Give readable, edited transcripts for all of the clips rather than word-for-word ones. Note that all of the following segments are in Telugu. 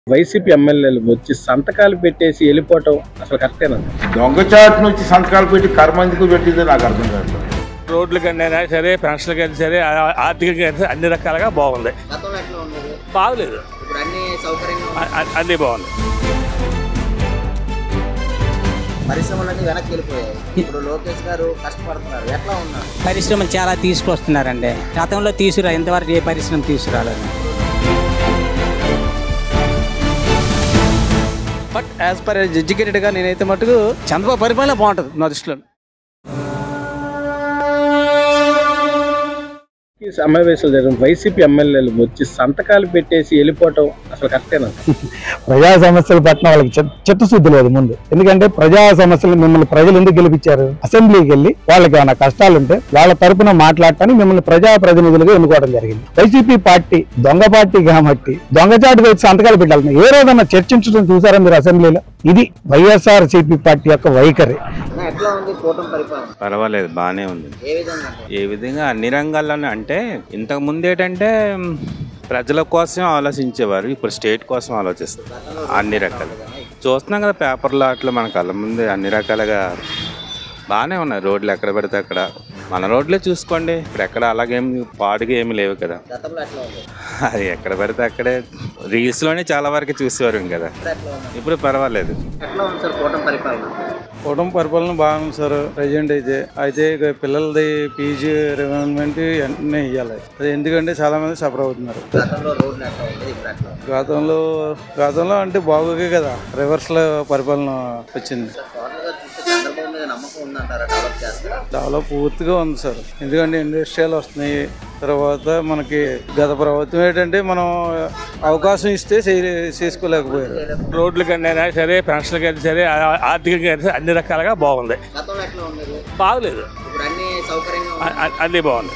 వైసీపీ ఎమ్మెల్యేలు వచ్చి సంతకాలు పెట్టేసి వెళ్ళిపోవటం అసలు కరెక్టేనా? దొంగచాటు నుంచి సంతకాలు పెట్టి కర్మందుకు పెట్టింది నాకు అర్థం కాదు. రోడ్ల కన్నా సరే, పెన్షన్లు కానీ సరే, ఆర్థికంగా సరే అన్ని రకాలుగా బాగుంది. బాగలేదు, అన్నీ బాగుంది. పరిశ్రమలన్నీ వెనక్కి వెళ్ళిపోయాయి. ఇప్పుడు లోకేష్ గారు కష్టపడుతున్నారు. ఎట్లా ఉన్నారు? పరిశ్రమలు చాలా తీసుకొస్తున్నారండి. గతంలో తీసుకురా, ఇంతవరకు ఏ పరిశ్రమ తీసుకురాలేదు. బట్ యాజ్ పర్ ఎడ్యుకేటెడ్గా నేనైతే మటుకు చంద్రబాబు పరిపాలన బాగుంటుంది నా దృష్టిలో. ఈ సమావేశాలు జరిగిన వైసీపీ ఎమ్మెల్యేలు వచ్చి సంతకాలు పెట్టేసి వెళ్ళిపోవటం అసలు కరెక్టేనా? ప్రజా సమస్యల పట్ల వాళ్ళకి చిత్తశుద్ధి లేదు ముందు. ఎందుకంటే ప్రజా సమస్యలు మిమ్మల్ని ప్రజలు ఎందుకు గెలిపించారు? అసెంబ్లీకి వెళ్ళి వాళ్ళకి ఏమైనా కష్టాలుంటే వాళ్ళ తరపున మాట్లాడటానికి మిమ్మల్ని ప్రజా ప్రతినిధులుగా ఎన్నుకోవడం జరిగింది. వైసీపీ పార్టీ దొంగ పార్టీ కాబట్టి దొంగచాటుగా వచ్చి సంతకాలు పెట్టాలి. ఏ రోజన్నా చర్చించడం చూసారా మీరు అసెంబ్లీలో? ఇది వైఎస్ఆర్సీపీ పార్టీ యొక్క వైఖరి. పర్వాలేదు, బాగానే ఉంది. ఏ విధంగా అన్ని రంగాల్లోనే అంటే ఇంతకు ముందు ఏంటంటే ప్రజల కోసం ఆలోచించేవారు, ఇప్పుడు స్టేట్ కోసం ఆలోచిస్తారు. అన్ని రకాలుగా చూస్తున్నాం కదా పేపర్లో, అట్లా మన కళ్ళ ముందే అన్ని రకాలుగా బాగానే ఉన్నాయి. రోడ్లు ఎక్కడ పడితే అక్కడ, మన రోడ్లే చూసుకోండి, ఇప్పుడు ఎక్కడ అలాగేమి పాడుగా ఏమి లేవు కదా. అది ఎక్కడ పడితే అక్కడే రీల్స్లోనే చాలా వరకు చూసేవారు కదా. ఇప్పుడు పర్వాలేదు. కూటమి పరిపాలన బాగుంది సార్. ప్రజెంట్ అయితే పిల్లలది పీజీ రివైన్మెంట్ వెంటనే ఇవ్వాలి. అది ఎందుకంటే చాలా మంది సఫర్ అవుతున్నారు. గతంలో అంటే బాగోగే కదా, రివర్స్ లో పరిపాలన వచ్చింది. డెవలప్ పూర్తిగా ఉంది సార్. ఎందుకంటే ఇండస్ట్రియల్ వస్తున్నాయి. తర్వాత మనకి గత ప్రభుత్వం ఏంటంటే మనం అవకాశం ఇస్తే చేసుకోలేకపోయారు. రోడ్ల కన్నా సరే, పెన్షన్లు కానీ సరే, ఆర్థికంగా సరే అన్ని రకాలుగా బాగుంది. బాగలేదు, అన్నీ బాగుంది.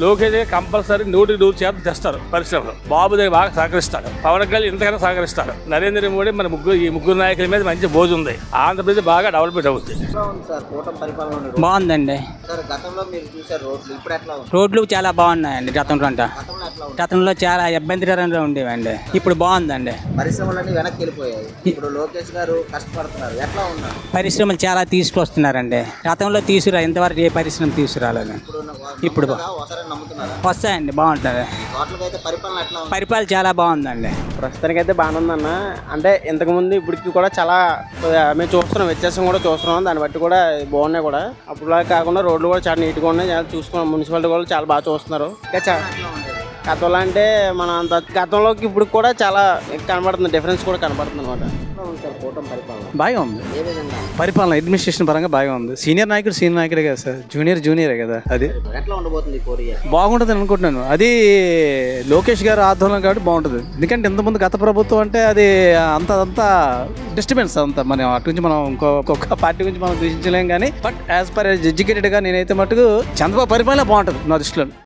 లోకేష్ కంపల్సరీ 100% తెస్తారు పరిశ్రమలు. బాబు దగ్గర బాగా సహకరిస్తాడు, పవన్ కళ్యాణ్ ఇంతకన్నా సహకరిస్తాడు, నరేంద్ర మోడీ మన ఈ ముగ్గురు నాయకుల మీద మంచి బోజు ఉంది. ఆంధ్రప్రదేశ్ బాగా డెవలప్మెంట్ అవుతుంది. బాగుందండి. రోడ్లు చాలా బాగున్నాయండి. గతంలో చాలా ఇబ్బందికరంగా ఉండేవండి, ఇప్పుడు బాగుందండి. పరిశ్రమలన్నీ వెనక్కి వెళ్ళిపోయాయి. ఇప్పుడు లోకేష్ గారు కష్టపడుతున్నారు. ఎట్లా ఉన్నారు? పరిశ్రమలు చాలా తీసుకొస్తున్నారండి. గతంలో తీసుకురా, ఇంతవరకు ఏ పరిశ్రమ తీసుకురాలేదు. ఇప్పుడు వస్తాయండి, బాగుంటుంది. పరిపాలన చాలా బాగుందండి. ప్రస్తుతానికైతే బాగానే ఉందన్న. అంటే ఇంతకుముందు ఇప్పటికి కూడా చాలా మేము చూస్తున్నాం, వ్యత్యాసం కూడా చూస్తున్నాం. దాన్ని బట్టి కూడా బాగున్నాయి కూడా. అప్పుడులా కాకుండా రోడ్లు కూడా చాలా నీట్గా ఉన్నాయి, చాలా చూసుకున్నాం. మున్సిపాలిటీ కూడా చాలా బాగా చూస్తున్నారు. ఇంకా గతంలో అంటే మన అంత గతంలోకి ఇప్పుడు కూడా చాలా కనబడుతుంది, డిఫరెన్స్ కూడా కనబడుతుంది అనమాట. బాగా ఉంది పరిపాలన, అడ్మినిస్ట్రేషన్ పరంగా బాగా ఉంది. సీనియర్ నాయకుడే కదా సార్, జూనియరే కదా. అది బాగుంటుంది అనుకుంటున్నాను. అది లోకేష్ గారు ఆధ్వర్యంలో కాబట్టి బాగుంటుంది. ఎందుకంటే ఇంతకుముందు గత ప్రభుత్వం అంటే అది అంత డిస్టర్బెన్స్ అంతా. మనం అటు నుంచి మనం ఇంకొక పార్టీ గురించి మనం దూషించలేం కానీ, బట్ యాజ్ పర్ ఎడ్యుకేటెడ్గా నేనైతే మటుకు చంద్రబాబు పరిపాలన బాగుంటుంది నా దృష్టిలో.